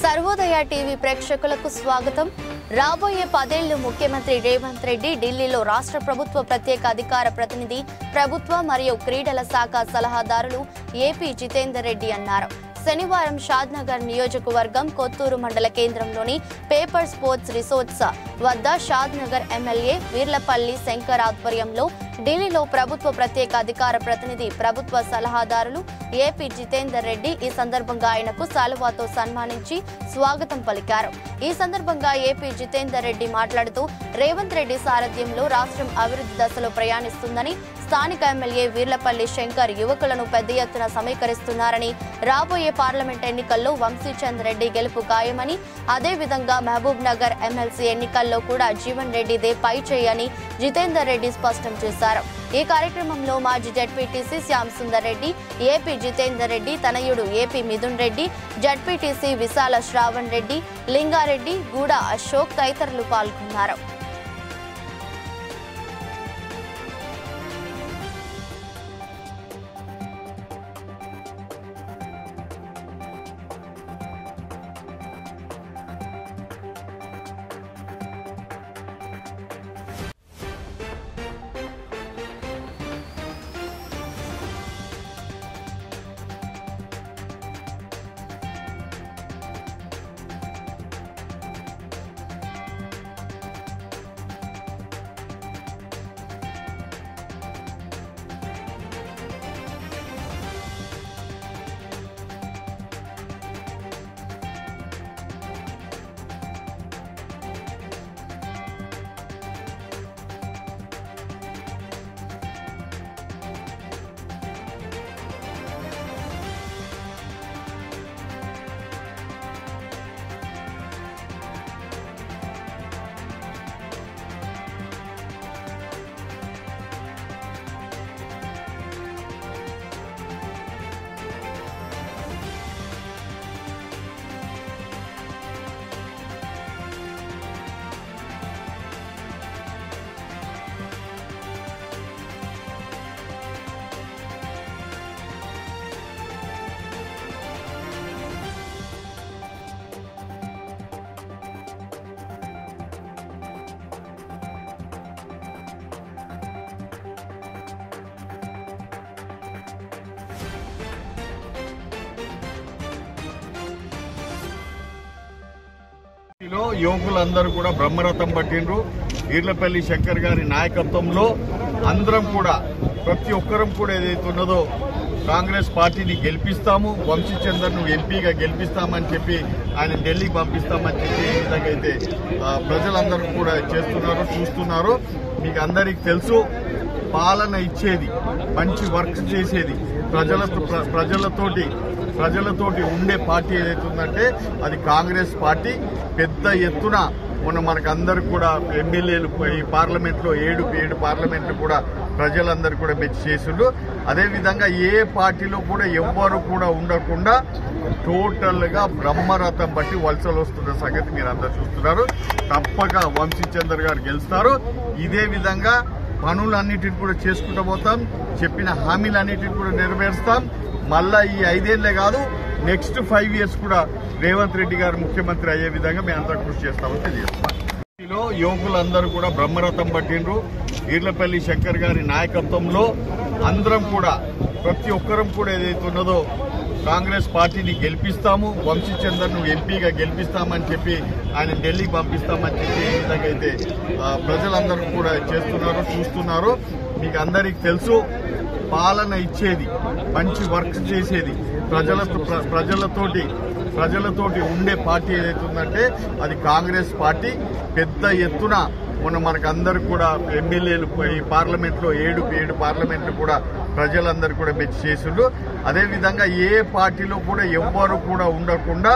Sarvodaya TV ప్రేక్షకులకు స్వాగతం. రాబోయే 10 ఏళ్లు ముఖ్యమంత్రి రేవంత్ రెడ్డి ఢిల్లీలో రాష్ట్ర ప్రభుత్వ ప్రత్యేక అధికార ప్రతినిధి, ప్రభుత్వ మరియు క్రీడల శాఖ సలహాదారులు ఏపీ జితేందర్ రెడ్డి అన్నారు. శనివారం షాద్నగర్ నియోజకవర్గం కొత్తూరు మండల కేంద్రంలోని పేపర్ స్పోర్ట్స్ రిసార్ట్స్ వద్ద షాద్నగర్ ఎమ్మెల్యే వీర్లపల్లి శంకర్ ఆధ్వర్యంలో ఢిల్లీలో ప్రభుత్వ ప్రత్యేక అధికార ప్రతినిధి, ప్రభుత్వ సలహాదారులు ఏపీ జితేందర్ రెడ్డి ఈ సందర్భంగా ఆయనకు శాలువాతో సన్మానించి స్వాగతం పలికారు. ఈ సందర్భంగా ఏపీ జితేందర్ రెడ్డి మాట్లాడుతూ రేవంత్ రెడ్డి సారథ్యంలో రాష్ట్రం అభివృద్ధి దశలో ప్రయాణిస్తుందని, స్థానిక ఎమ్మెల్యే వీర్లపల్లి శంకర్ యువకులను పెద్ద ఎత్తున సమీకరిస్తున్నారని, రాబోయే పార్లమెంట్ ఎన్నికల్లో వంశీచంద్ రెడ్డి గెలుపు ఖాయమని, అదేవిధంగా మహబూబ్ నగర్ ఎమ్మెల్సీ ఎన్నికల్లో కూడా జీవన్ రెడ్డిదే పై చేయని జితేందర్ రెడ్డి స్పష్టం చేశారు. ఈ కార్యక్రమంలో మాజీ జడ్పీటీసీ శ్యామ్ సుందర్ రెడ్డి, ఏపీ జితేందర్ రెడ్డి తనయుడు ఏపీ మిథున్ రెడ్డి, జడ్పీటీసీ విశాల శ్రావణ్ రెడ్డి, లింగారెడ్డి, గూడ అశోక్ తదితరులు పాల్గొన్నారు. యువకులందరూ కూడా బ్రహ్మరథం పట్టిండ్రు. వీర్లపల్లి శంకర్ గారి నాయకత్వంలో అందరం కూడా ప్రతి ఒక్కరం కూడా ఏదైతే ఉన్నదో కాంగ్రెస్ పార్టీని గెలిపిస్తాము, వంశీచందర్ను ఎంపీగా గెలిపిస్తామని చెప్పి ఆయన ఢిల్లీకి పంపిస్తామని చెప్పి ఏ విధంగా అయితే ప్రజలందరూ కూడా చేస్తున్నారు, చూస్తున్నారు. మీకు అందరికీ తెలుసు, పాలన ఇచ్చేది, మంచి వర్క్ చేసేది, ప్రజలతోటి ఉండే పార్టీ ఏదైతే ఉందంటే అది కాంగ్రెస్ పార్టీ. పెద్ద ఎత్తున మనకు అందరు కూడా ఎమ్మెల్యేలు ఈ పార్లమెంట్లో 7 పార్లమెంట్లు కూడా ప్రజలందరూ కూడా మెచ్చి చేసిండ్రు. అదేవిధంగా ఏ పార్టీలో కూడా ఎవ్వరు కూడా ఉండకుండా టోటల్ గా బ్రహ్మరథం బట్టి వలసలు వస్తున్న సంగతి మీరు అందరు చూస్తున్నారు. తప్పక వంశీచందర్ గారు గెలుస్తారు. ఇదే విధంగా పనులన్నిటిని కూడా చేసుకుంటూ పోతాం, చెప్పిన హామీలన్నిటిని కూడా నెరవేరుస్తాం. మళ్ళా ఈ 5 ఏళ్లే కాదు, నెక్స్ట్ 5 ఇయర్స్ కూడా రేవంత్ రెడ్డి గారు ముఖ్యమంత్రి అయ్యే విధంగా మేము అంతా కృషి చేస్తామని తెలియజేస్తాం. యువకులందరూ కూడా బ్రహ్మరథం పట్టిండ్రు. వీర్లపల్లి శంకర్ గారి నాయకత్వంలో అందరం కూడా ప్రతి ఒక్కరం కూడా ఏదైతే ఉన్నదో కాంగ్రెస్ పార్టీని గెలిపిస్తాము, వంశీచందర్ను ఎంపీగా గెలిపిస్తామని చెప్పి ఆయన ఢిల్లీకి పంపిస్తామని చెప్పి ఏ విధంగా అయితే ప్రజలందరూ కూడా చేస్తున్నారు, చూస్తున్నారు. మీకు అందరికీ తెలుసు, పాలన ఇచ్చేది, మంచి వర్క్ చేసేది, ప్రజలతోటి ఉండే పార్టీ ఏదైతే ఉందంటే అది కాంగ్రెస్ పార్టీ. పెద్ద ఎత్తున మనకు అందరు కూడా ఎమ్మెల్యేలు ఈ పార్లమెంట్లో 7 పార్లమెంట్లు కూడా ప్రజలందరూ కూడా మెచ్చి చేసిండ్రు. అదేవిధంగా ఏ పార్టీలో కూడా ఎవ్వరు కూడా ఉండకుండా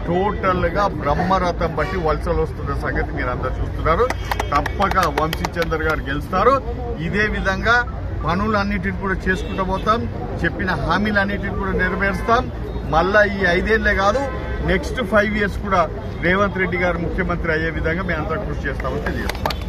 టోటల్ గా బ్రహ్మరథం బట్టి వలసలు వస్తున్న సంగతి మీరు అందరు చూస్తున్నారు. తప్పక వంశీచందర్ గారు గెలుస్తారు. ఇదే విధంగా పనులన్నిటిని కూడా చేసుకుంటూ పోతాం, చెప్పిన హామీలన్నిటిని కూడా నెరవేరుస్తాం. మళ్ళా ఈ 5 ఏళ్లే కాదు, నెక్స్ట్ 5 ఇయర్స్ కూడా రేవంత్ రెడ్డి గారు ముఖ్యమంత్రి అయ్యే విధంగా మేము అంతా కృషి చేస్తామని తెలియజేస్తాం.